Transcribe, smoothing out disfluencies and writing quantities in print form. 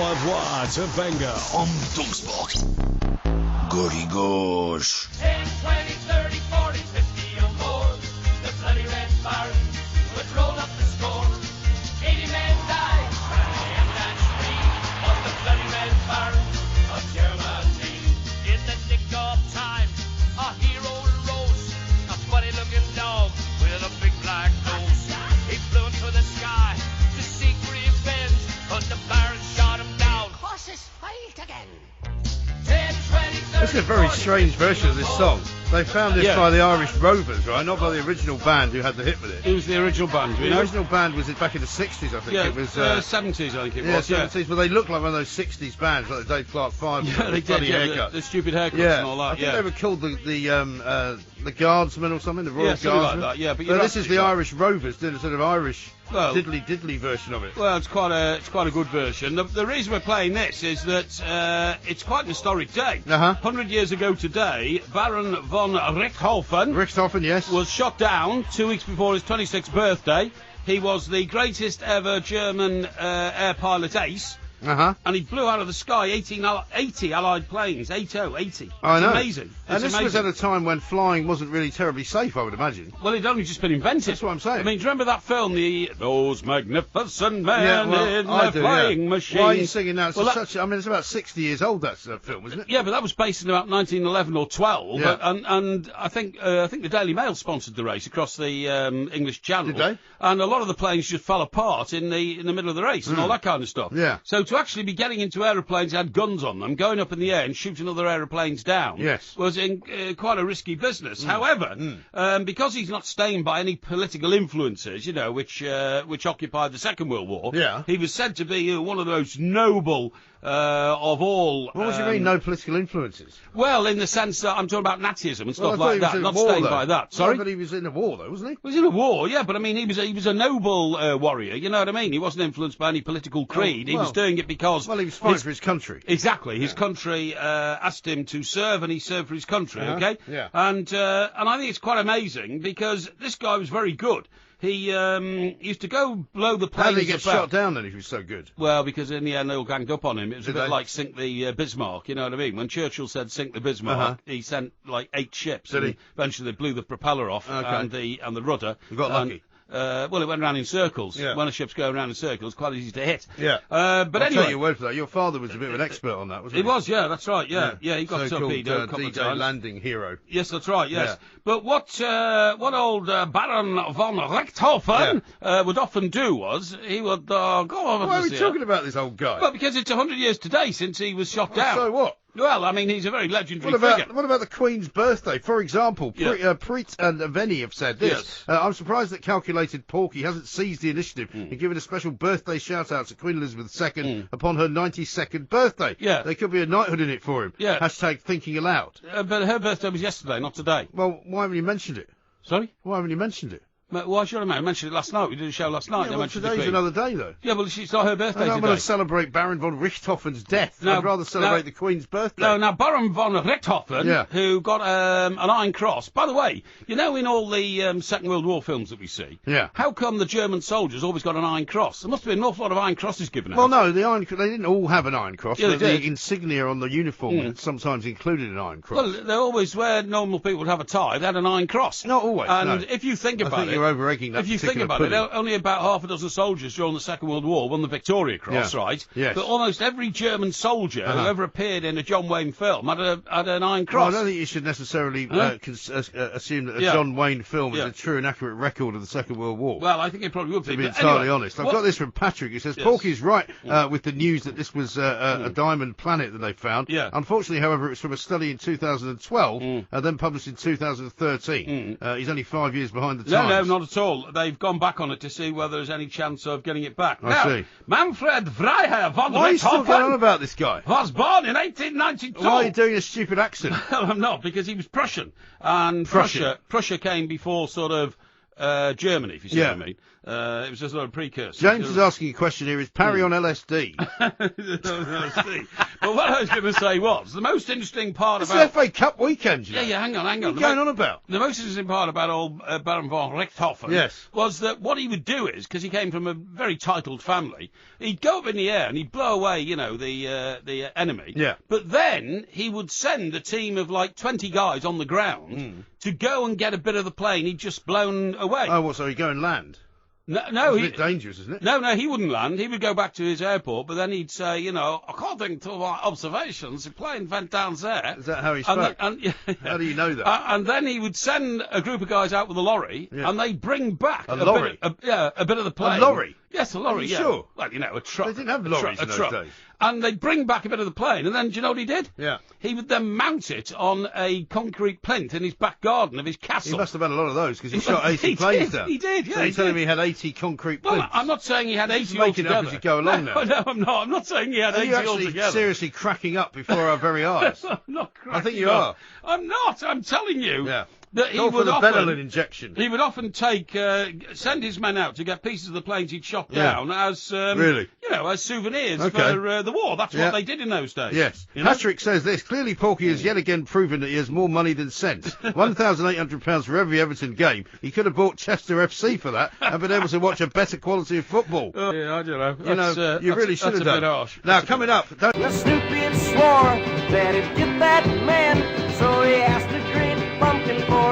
au revoir to Wenger on talkSPORT. Goody gosh. 10, 20, 30, 40, 50 or more. The bloody red barons would roll up the score. 80 men died in that street of the bloody red barons of Germany. In the nick of time, a hero rose, a funny-looking dog with a big black nose. He flew into the sky to seek revenge, but the barons shot him down. Horses failed again. 10, 20, 30, This is a very strange version of this song. They found this by the Irish Rovers, right? Not by the original band who had the hit with it. It was the original band, The original band was back in the 60s, I think. Yeah, it was 70s, I think it was. 70s, but they looked like one of those 60s bands, like the Dave Clark Five. Yeah, they did, haircut. the stupid haircuts and all that, I think they were called the Guardsmen or something, the Royal something Guardsmen. like that, yeah. But this is the Irish Rovers doing a sort of Irish diddly version of it. Well, it's quite a good version. The reason we're playing this is that it's quite an historic day. 100 years ago today, Baron von Richthofen, yes, was shot down 2 weeks before his 26th birthday. He was the greatest ever German air pilot ace. And he blew out of the sky 80 Allied planes. 80. I know. Amazing. And this was at a time when flying wasn't really terribly safe, I would imagine. Well, it'd only just been invented. That's what I'm saying. I mean, do you remember that film, Those Magnificent Men in the Flying Machine? Why are you singing that? It's about 60 years old, that film, isn't it? Yeah, but that was based in about 1911 or 12. Yeah. And I think the Daily Mail sponsored the race across the English Channel. Did they? And a lot of the planes just fell apart in the middle of the race and all that kind of stuff. Yeah. So to actually be getting into aeroplanes that had guns on them, going up in the air and shooting other aeroplanes down, was quite a risky business. However, because he's not stained by any political influences, which occupied the Second World War, he was said to be one of the most noble of all. What do you mean, no political influences? Well, in the sense that I'm talking about Nazism and stuff like that, not war, stained by that. Sorry? But he was in a war, though, wasn't he? He was in a war, yeah, but I mean, he was a noble warrior, you know what I mean? He wasn't influenced by any political creed. He was doing it because... Well, he was fighting for his country. Exactly. His country asked him to serve, and he served for his country, okay? Yeah. And I think it's quite amazing, because this guy was very good. He used to go blow the planes. How did he get shot down then if he was so good? Well, because in the end they all ganged up on him. It was a bit like sink the Bismarck, you know what I mean? When Churchill said sink the Bismarck, he sent like 8 ships. Did he? Eventually they blew the propeller off and the rudder. You got lucky. Well, it went around in circles. Yeah. When a ship's going around in circles, quite easy to hit. Yeah. But I'll anyway, take your word for that. Your father was a bit of an expert on that, wasn't he? He was, yeah, that's right, yeah. He got torpedoed a couple of D-Day times. landing hero. Yes, that's right, yes. Yeah. But what old Baron von Richthofen would often do was, he would go over Why are we talking about this old guy? Well, because it's 100 years today since he was shot down. So what? Well, I mean, he's a very legendary figure. What about the Queen's birthday? For example, Preet and Venny have said this. Yes. I'm surprised that Calculated Porky hasn't seized the initiative and given a special birthday shout-out to Queen Elizabeth II upon her 92nd birthday. Yeah. There could be a knighthood in it for him. Yeah. Hashtag thinking aloud. But her birthday was yesterday, not today. Well, why haven't you mentioned it? Sorry? Why haven't you mentioned it? Why should I mention it last night? We did a show last night. Yeah, well, today's another day, though. Yeah, well, it's not her birthday I'm today. going to celebrate Baron von Richthofen's death. I'd rather celebrate the Queen's birthday. No, now, Baron von Richthofen, who got an Iron Cross. By the way, in all the Second World War films that we see, how come the German soldiers always got an Iron Cross? There must have been an awful lot of Iron Crosses given out. Well, no, they didn't all have an Iron Cross. Yeah, but they the did. insignia on the uniform sometimes included an Iron Cross. Well, they always, where normal people would have a tie, they had an Iron Cross. Not always, And if you think about I think you're over-egging that if you think about it, only about half a dozen soldiers during the Second World War won the Victoria Cross, right? Yes. But almost every German soldier who ever appeared in a John Wayne film had an Iron Cross. Well, I don't think you should necessarily assume that a John Wayne film is a true and accurate record of the Second World War. Well, I think it probably would be. To be entirely honest. I've got this from Patrick. He says, Porky's right with the news that this was a diamond planet that they found. Yeah. Unfortunately, however, it was from a study in 2012, then published in 2013. He's only 5 years behind the times. No, not at all. They've gone back on it to see whether there's any chance of getting it back. I see. Manfred Freiherr von Why are you still going on Richthofen about this guy? was born in 1892. Why are you doing a stupid accent? Well, I'm not, because he was Prussian. And Prussia came before sort of Germany, if you see what I mean. It was just a little precursor. James is asking a question here. Is Parry on LSD? Well, what I was going to say was, the most interesting part It's about... the FA Cup weekend, you know. Yeah, hang on. What are you going on about? The most interesting part about old Baron von Richthofen was that what he would do is, because he came from a very titled family, he'd go up in the air and he'd blow away, you know, the enemy. Yeah. But then he would send a team of like 20 guys on the ground to go and get a bit of the plane he'd just blown away. Oh, what, so he'd go and land? No, That's a bit dangerous, isn't it? No, he wouldn't land. He would go back to his airport, but then he'd say, you know, according to my observations, the plane went down there. Is that how he spoke? How do you know that? And then he would send a group of guys out with a lorry, and they'd bring back a lorry? a bit of the plane. A lorry? Yes, a lorry, yeah. Sure? Well, you know, a truck. They didn't have lorries in those days. And they'd bring back a bit of the plane, and then do you know what he did? Yeah. He would then mount it on a concrete plinth in his back garden of his castle. He must have had a lot of those, because he shot 80 planes down. He did, yeah. So you're telling me he had 80 concrete plinths? Well, I'm not saying he had 80 You're making altogether. it up as you go along now. No, I'm not. I'm not saying he had 80 altogether. Are you actually seriously cracking up before our very eyes? I'm not cracking I think you up. are. I'm not. I'm telling you. Yeah. That he Go would for the often, Benelin injection. He would often send his men out to get pieces of the planes he'd shot down as really, you know, as souvenirs for the war. That's what they did in those days. Yes. You know? Patrick says this. Clearly, Porky has yet again proven that he has more money than sense. £1,800 for every Everton game. He could have bought Chester FC for that and been able to watch a better quality of football. Yeah, I don't know. You know, you really should have done. Bit harsh. Now, coming up. The stupid swore that he'd get that man, so he asked the great pumpkin for